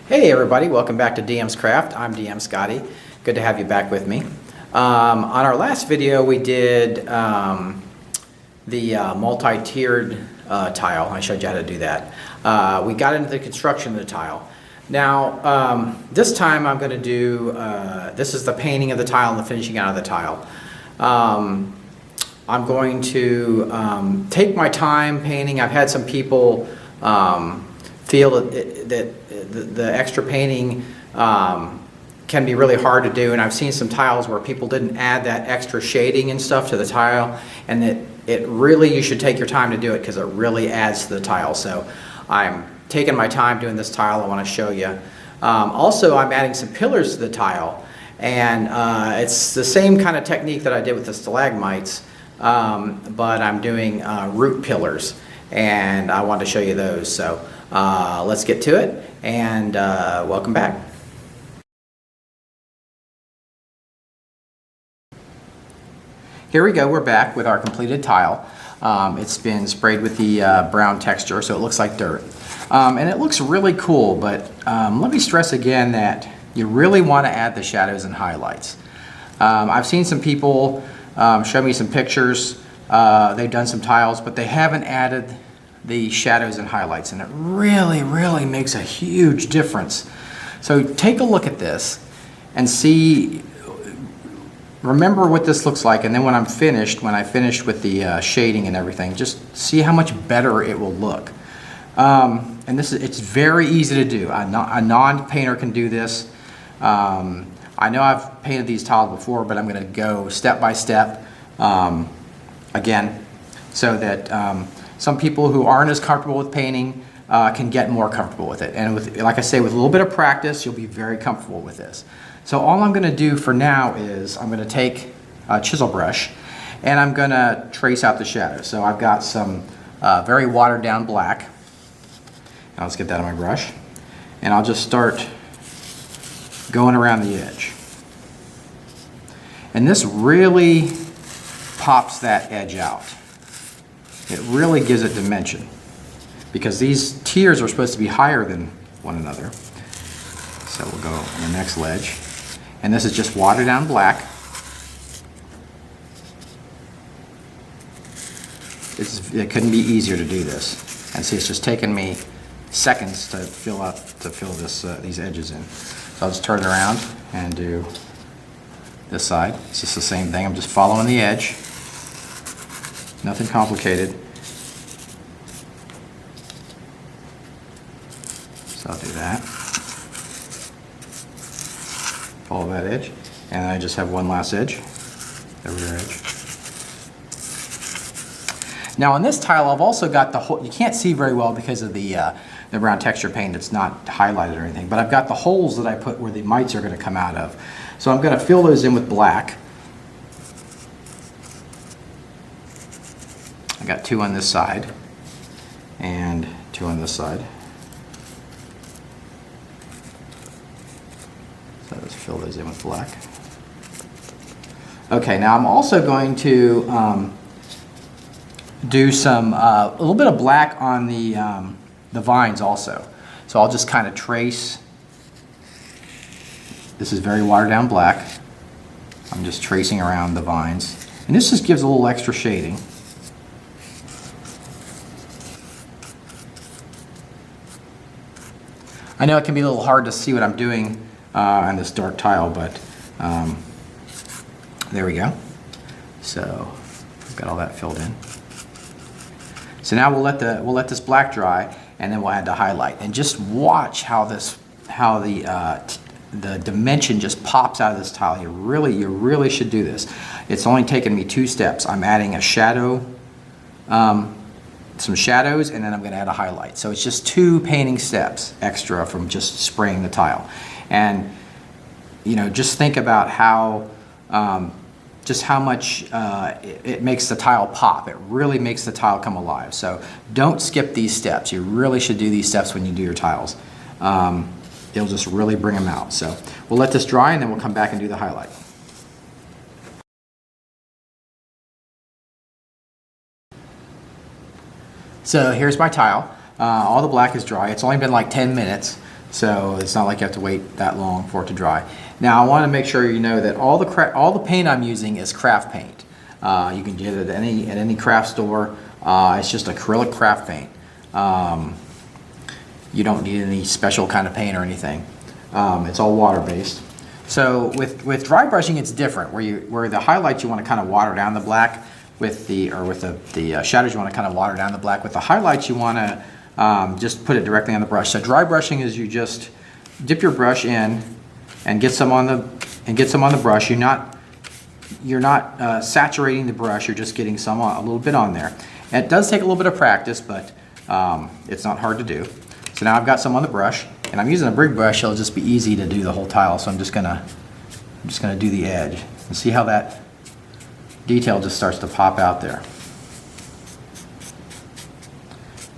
Hey everybody, welcome back to DM's Craft. I'm DM Scotty. Good to have you back with me. On our last video we did the multi-tiered tile. I showed you how to do that. We got into the construction of the tile. Now this time I'm going to do, this is the painting of the tile and the finishing out of the tile. I'm going to take my time painting. I've had some people feel that the extra painting can be really hard to do, and I've seen some tiles where people didn't add that extra shading and stuff to the tile, and that it really, you should take your time to do it because it really adds to the tile. So I'm taking my time doing this tile. I want to show you. Also, I'm adding some pillars to the tile, and it's the same kind of technique that I did with the stalagmites, but I'm doing root pillars, and I want to show you those. So let's get to it, and welcome back. Here we go, we're back with our completed tile. It's been sprayed with the brown texture, so it looks like dirt. And it looks really cool, but let me stress again that you really want to add the shadows and highlights. I've seen some people show me some pictures. They've done some tiles, but they haven't added the shadows and highlights, and it really makes a huge difference. So take a look at this and see, remember what this looks like, and then when I finish with the shading and everything, just see how much better it will look. And it's very easy to do. A non-painter can do this. I know I've painted these tiles before, but I'm going to go step by step again, so that some people who aren't as comfortable with painting can get more comfortable with it. And with, like I say, with a little bit of practice, you'll be very comfortable with this. So all I'm going to do for now is I'm going to take a chisel brush and I'm going to trace out the shadows. So I've got some very watered down black. Now let's get that on my brush. And I'll just start going around the edge. And this really pops that edge out. It really gives it dimension, because these tiers are supposed to be higher than one another. So we'll go on the next ledge, and this is just watered down black. It couldn't be easier to do this, and see, it's just taken me seconds to fill these edges in. So I'll just turn it around and do this side. It's just the same thing. I'm just following the edge. Nothing complicated. So I'll do that. Follow that edge. And then I just have one last edge. The rear edge. Now on this tile I've also got the whole, you can't see very well because of the brown texture paint that's not highlighted or anything, but I've got the holes that I put where the mites are going to come out of. So I'm going to fill those in with black. I got two on this side and two on this side. So let's fill those in with black. Okay, now I'm also going to do some a little bit of black on the vines also. So I'll just kind of trace. This is very watered down black. I'm just tracing around the vines, and this just gives a little extra shading. I know it can be a little hard to see what I'm doing on this dark tile, but there we go. So I've got all that filled in. So now we'll let this black dry, and then we'll add the highlight. And just watch how the dimension just pops out of this tile. You really should do this. It's only taken me 2 steps. I'm adding a shadow, some shadows, and then I'm going to add a highlight. So it's just 2 painting steps extra from just spraying the tile. And you know, just think about how just how much it makes the tile pop. It really makes the tile come alive. So don't skip these steps. You really should do these steps when you do your tiles. It'll just really bring them out. So we'll let this dry, and then we'll come back and do the highlight. So here's my tile. All the black is dry. It's only been like 10 minutes. So it's not like you have to wait that long for it to dry. Now I want to make sure you know that all the paint I'm using is craft paint. You can get it at any craft store. It's just acrylic craft paint. You don't need any special kind of paint or anything. It's all water based. So with dry brushing, it's different. Where the highlights you want to kind of water down the black, with the shadows you want to kind of water down the black. With the highlights you want to just put it directly on the brush. So dry brushing is you just dip your brush in and get some on the brush. You're not saturating the brush. You're just getting some a little bit on there. And it does take a little bit of practice, but it's not hard to do. So now I've got some on the brush, and I'm using a big brush. It'll just be easy to do the whole tile. So I'm just gonna do the edge and see how that detail just starts to pop out there.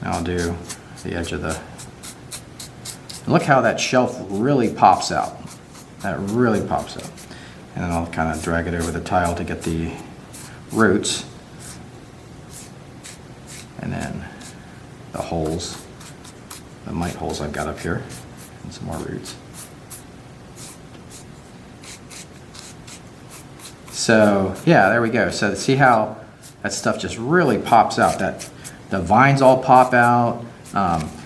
Now I'll do the edge of the. Look how that shelf really pops out. That really pops out. And then I'll kind of drag it over the tile to get the roots. And then the holes, the mite holes I've got up here, and some more roots. So yeah, there we go. So see how that stuff just really pops out. That the vines all pop out.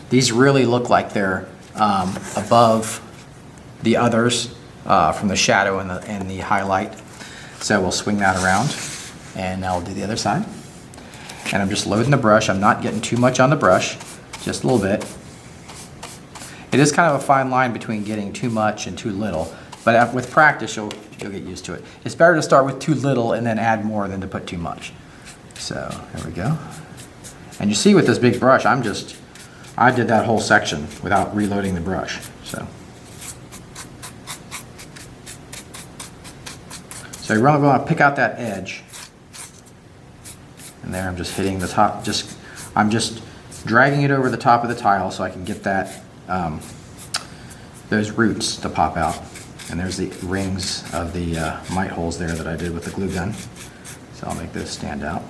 These really look like they're above the others from the shadow and the highlight. So we'll swing that around, and now we'll do the other side. And I'm just loading the brush. I'm not getting too much on the brush, just a little bit. It is kind of a fine line between getting too much and too little, but with practice you'll get used to it. It's better to start with too little and then add more than to put too much. So there we go. And you see with this big brush, I did that whole section without reloading the brush. So you're really going to pick out that edge. And there I'm just hitting the top, I'm just dragging it over the top of the tile so I can get that, those roots to pop out. And there's the rings of the mite holes there that I did with the glue gun. So I'll make those stand out.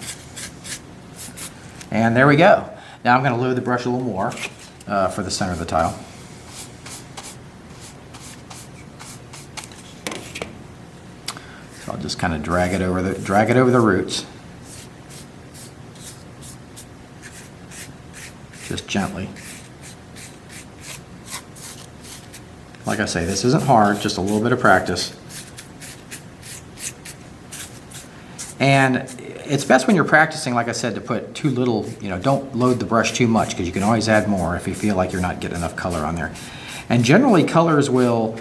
And there we go. Now I'm going to load the brush a little more for the center of the tile. So I'll just kind of drag it over the roots. Just gently. Like I say, this isn't hard, just a little bit of practice. And it's best when you're practicing, like I said, to put too little, don't load the brush too much, because you can always add more if you feel like you're not getting enough color on there. And generally colors will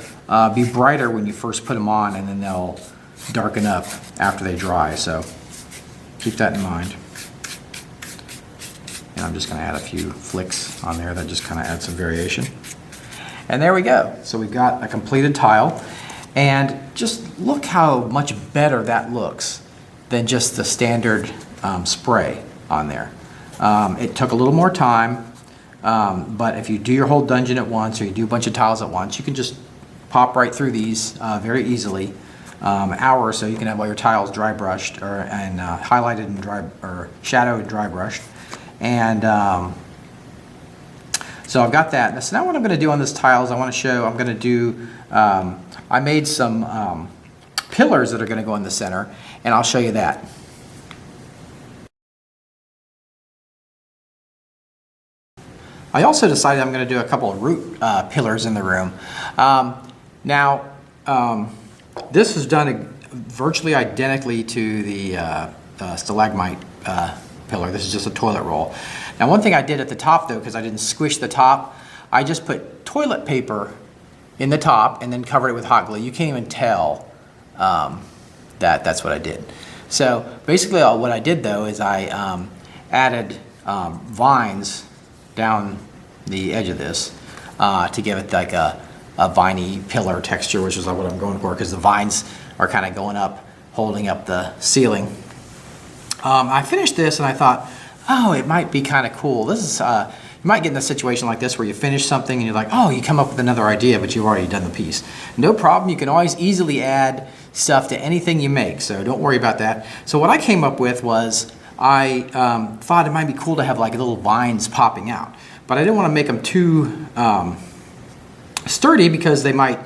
be brighter when you first put them on, and then they'll darken up after they dry, so keep that in mind. And I'm just going to add a few flicks on there that just kind of add some variation. And there we go. So we've got a completed tile, and just look how much better that looks than just the standard spray on there. It took a little more time, but if you do your whole dungeon at once, or you do a bunch of tiles at once, you can just pop right through these very easily. Hour or so you can have all your tiles dry brushed and highlighted and shadowed and dry brushed. And so I've got that. So now what I'm going to do on this tile is I'm going to do, I made some pillars that are going to go in the center, and I'll show you that. I also decided I'm going to do a couple of root pillars in the room. This is done virtually identically to the stalagmite pillar. This is just a toilet roll. Now one thing I did at the top though, because I didn't squish the top, I just put toilet paper in the top and then covered it with hot glue. You can't even tell that's what I did. So basically what I did though is I added vines down the edge of this to give it like a viney pillar texture, which is like what I'm going for, because the vines are kind of going up, holding up the ceiling. I finished this and I thought, oh, it might be kind of cool. This is, you might get in a situation like this where you finish something and you're like, oh, you come up with another idea, but you've already done the piece. No problem, you can always easily add stuff to anything you make, so don't worry about that. So what I came up with was, I thought it might be cool to have like little vines popping out, but I didn't want to make them too sturdy because they might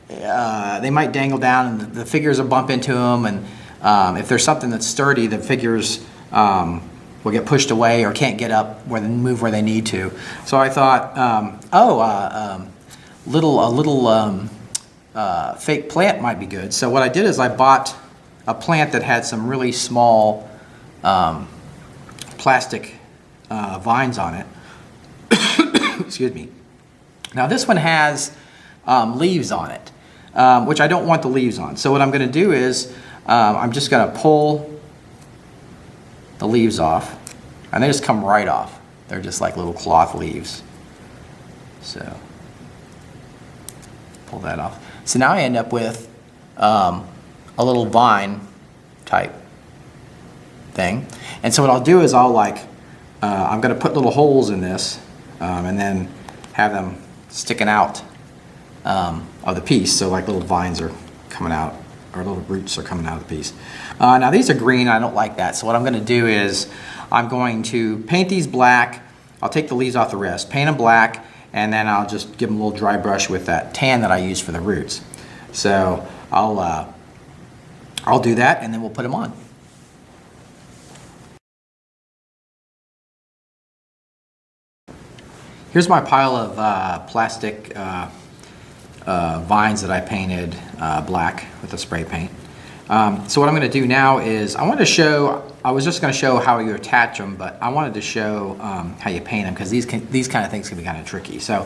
dangle down and the figures will bump into them, and if there's something that's sturdy, the figures will get pushed away or can't get up where they move where they need to. So I thought, a little fake plant might be good. So what I did is I bought a plant that had some really small plastic vines on it. Excuse me. Now this one has leaves on it, which I don't want the leaves on. So what I'm going to do is I'm just going to pull the leaves off, and they just come right off. They're just like little cloth leaves. So pull that off. So now I end up with a little vine type thing. And so what I'll do is I'm going to put little holes in this and then have them sticking out of the piece, so like little vines are coming out, or little roots are coming out of the piece. Now these are green, I don't like that, so what I'm going to do is I'm going to paint these black. I'll take the leaves off the rest, paint them black, and then I'll just give them a little dry brush with that tan that I use for the roots. So I'll do that, and then we'll put them on. Here's my pile of plastic vines that I painted black with a spray paint. So what I'm going to do now is I was just going to show how you attach them, but I wanted to show how you paint them, because these kind of things can be kind of tricky. So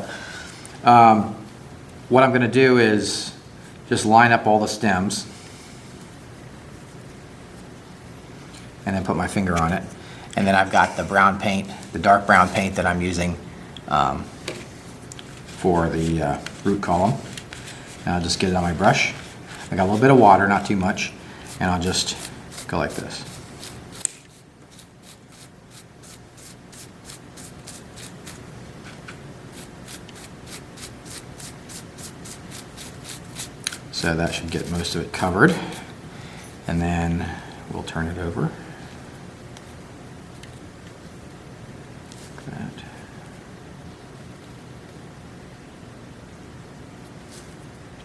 what I'm going to do is just line up all the stems and then put my finger on it. And then I've got the brown paint, the dark brown paint that I'm using for the root column. And I'll just get it on my brush. I got a little bit of water, not too much, and I'll just go like this. So that should get most of it covered, and then we'll turn it over.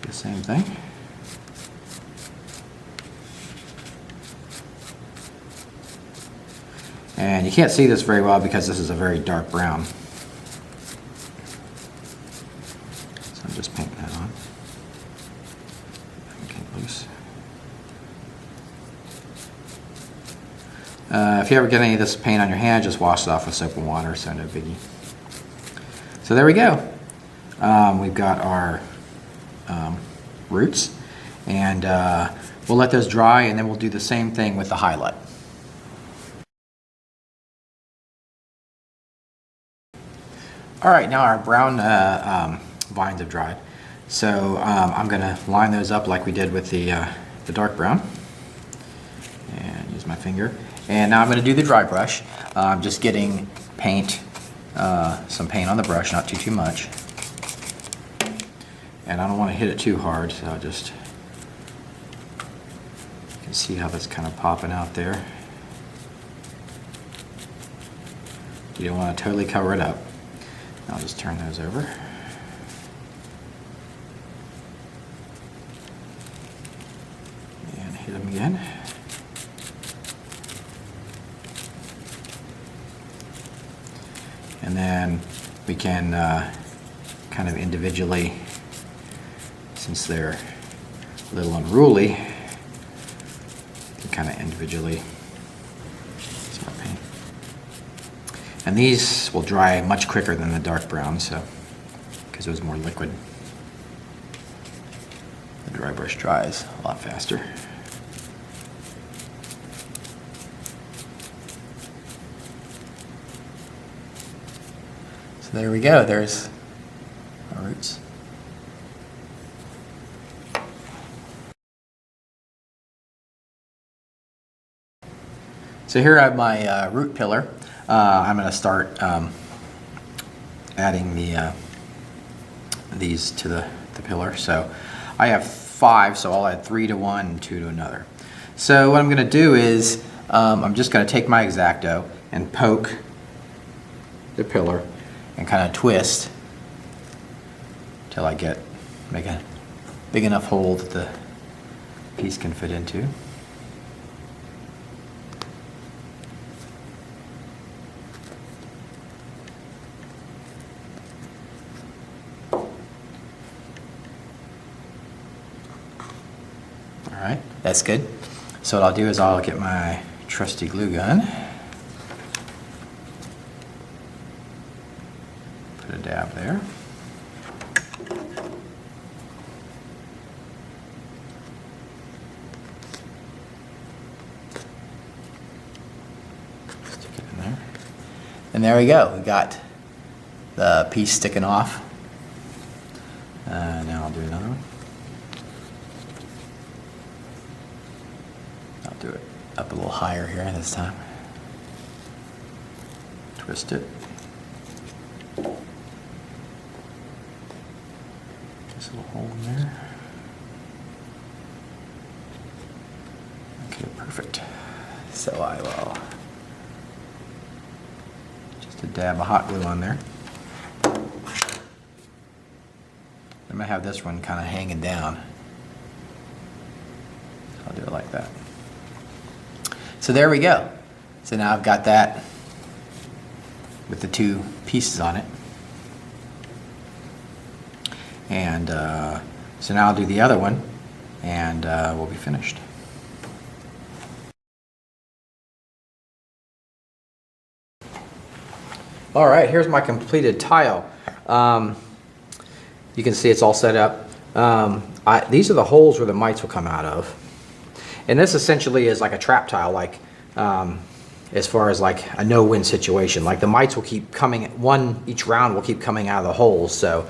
The same thing. And you can't see this very well because this is a very dark brown. So I'm just painting that on. Get loose. If you ever get any of this paint on your hand, just wash it off with soap and water, so no biggie. So there we go. We've got our roots, and we'll let those dry, and then we'll do the same thing with the highlight. All right, now our brown vines have dried, so I'm going to line those up like we did with the dark brown, and use my finger. And now I'm going to do the dry brush. I'm just getting paint, some paint on the brush, not too much. And I don't want to hit it too hard, so I'll just, you can see how that's kind of popping out there. You don't want to totally cover it up. I'll just turn those over. And hit them again. And then we can kind of individually, since they're a little unruly, kind of individually start paint. And these will dry much quicker than the dark brown, so because it was more liquid. The dry brush dries a lot faster. So there we go, there's our roots. So here I have my root pillar. I'm going to start adding these to the pillar. So I have 5, so I'll add 3 to one and 2 to another. So what I'm going to do is I'm just going to take my X-Acto and poke the pillar and kind of twist till I make a big enough hole that the piece can fit into. All right, that's good. So what I'll do is I'll get my trusty glue gun, put a dab there. Stick it in there. And there we go. We got the piece sticking off. Now I'll do another one. I'll do it up a little higher here this time. Twist it. Just a little hole in there. Okay, perfect. So I will just a dab of hot glue on there. I'm gonna have this one kind of hanging down. I'll do it like that. So there we go. So now I've got that with the two pieces on it. And so now I'll do the other one and we'll be finished. All right, here's my completed tile. You can see it's all set up. These are the holes where the mites will come out of. And this essentially is like a trap tile, like as far as like a no-win situation. Like the mites will keep coming, each round will keep coming out of the holes. So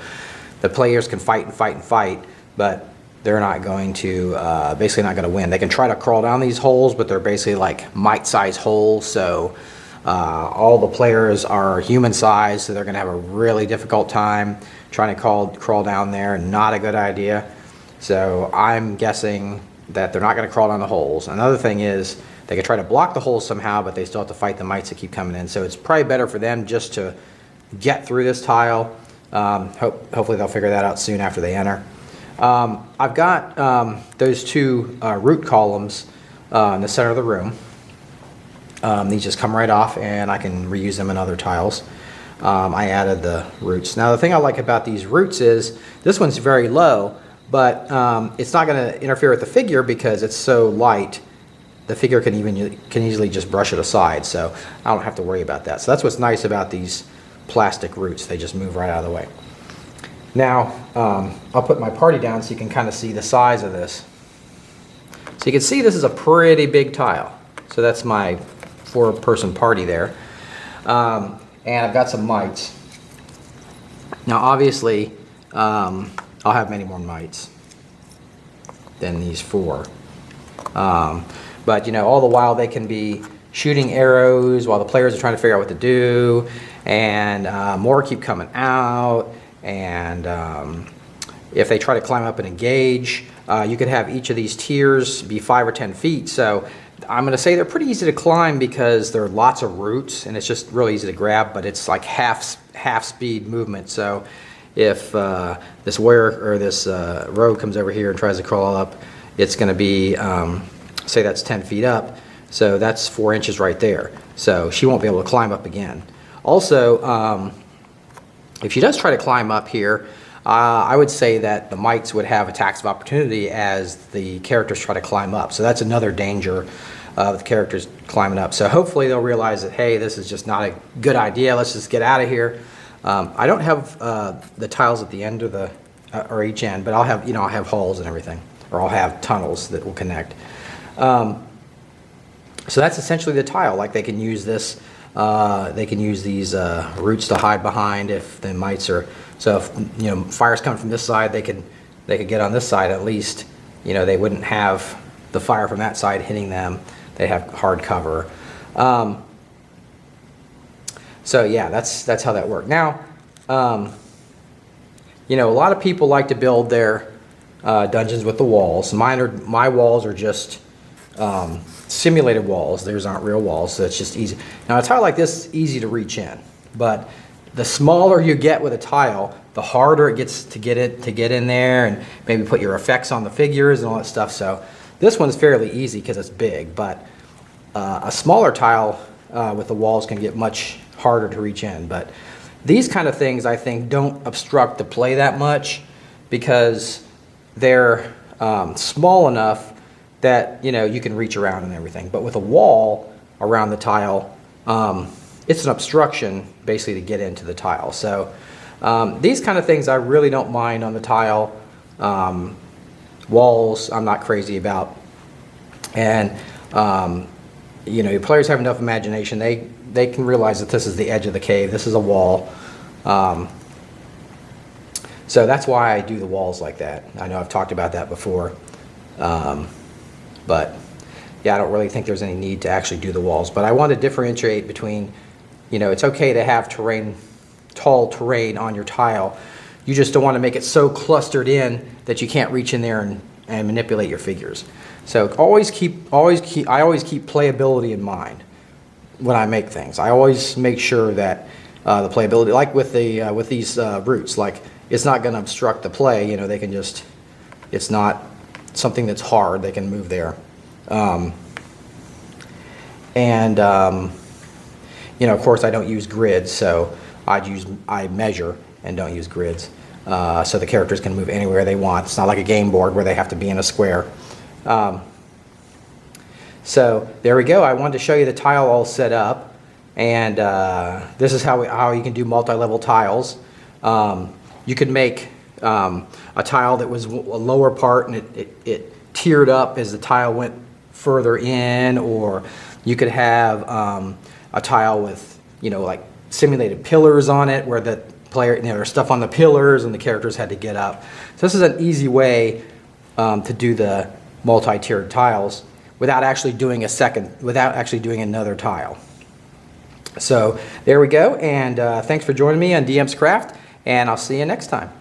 the players can fight and fight and fight, but they're not going to, basically not going to win. They can try to crawl down these holes, but they're basically like mite-sized holes. So all the players are human sized, so they're going to have a really difficult time trying to crawl down there. Not a good idea. So I'm guessing that they're not going to crawl down the holes. Another thing is they can try to block the holes somehow, but they still have to fight the mites that keep coming in. So it's probably better for them just to get through this tile. Hopefully they'll figure that out soon after they enter. I've got those two root columns in the center of the room. These just come right off and I can reuse them in other tiles. I added the roots. Now the thing I like about these roots is this one's very low, but it's not going to interfere with the figure because it's so light. The figure can easily just brush it aside, so I don't have to worry about that. So that's what's nice about these plastic roots. They just move right out of the way. Now I'll put my party down so you can kind of see the size of this. So you can see this is a pretty big tile. So that's my 4-person party there. And I've got some mites. Now obviously I'll have many more mites than these 4. But you know, all the while they can be shooting arrows while the players are trying to figure out what to do, and more keep coming out, and if they try to climb up and engage, you could have each of these tiers be 5 or 10 feet. So I'm going to say they're pretty easy to climb because there are lots of roots and it's just really easy to grab, but it's like half speed movement. So if this warrior or this rogue comes over here and tries to crawl up, it's going to be, say that's 10 feet up, so that's 4 inches right there. So she won't be able to climb up again. Also, if she does try to climb up here, I would say that the mites would have attacks of opportunity as the characters try to climb up. So that's another danger of the characters climbing up. So hopefully they'll realize that, hey, this is just not a good idea. Let's just get out of here. I don't have the tiles at the end of the or each end, but I'll have, you know, I'll have holes and everything, or I'll have tunnels that will connect. So that's essentially the tile. Like they can use this. They can use these roots to hide behind if the mites are. So if, you know, fire's coming from this side, they could get on this side at least. You know, they wouldn't have the fire from that side hitting them. They have hard cover. So yeah, that's how that worked. Now, you know, a lot of people like to build their dungeons with the walls. My walls are just simulated walls. Theirs aren't real walls, so it's just easy. Now a tile like this is easy to reach in, but the smaller you get with a tile, the harder it gets to get in there and maybe put your effects on the figures and all that stuff. So this one's fairly easy because it's big, but a smaller tile with the walls can get much harder to reach in. But these kind of things, I think, don't obstruct the play that much because they're small enough that, you know, you can reach around and everything. But with a wall around the tile, it's an obstruction basically to get into the tile. So these kind of things I really don't mind on the tile. Walls I'm not crazy about. And you know, your players have enough imagination. They can realize that this is the edge of the cave. This is a wall. So that's why I do the walls like that. I know I've talked about that before. But yeah, I don't really think there's any need to actually do the walls. But I want to differentiate between, you know, it's okay to have tall terrain on your tile. You just don't want to make it so clustered in that you can't reach in there and manipulate your figures. So I always keep playability in mind when I make things. I always make sure that the playability, like with these roots, like it's not going to obstruct the play. You know, they can just, it's not something that's hard. They can move there. You know, of course, I don't use grids, so I measure and don't use grids. So the characters can move anywhere they want. It's not like a game board where they have to be in a square. So there we go. I wanted to show you the tile all set up, and this is how you can do multi-level tiles. You could make a tile that was a lower part and it tiered up as the tile went further in, or you could have a tile with, you know, like simulated pillars on it where the player, you know, there's stuff on the pillars and the characters had to get up. So this is an easy way to do the multi-tiered tiles without actually doing another tile. So there we go, and thanks for joining me on DM's Craft, and I'll see you next time.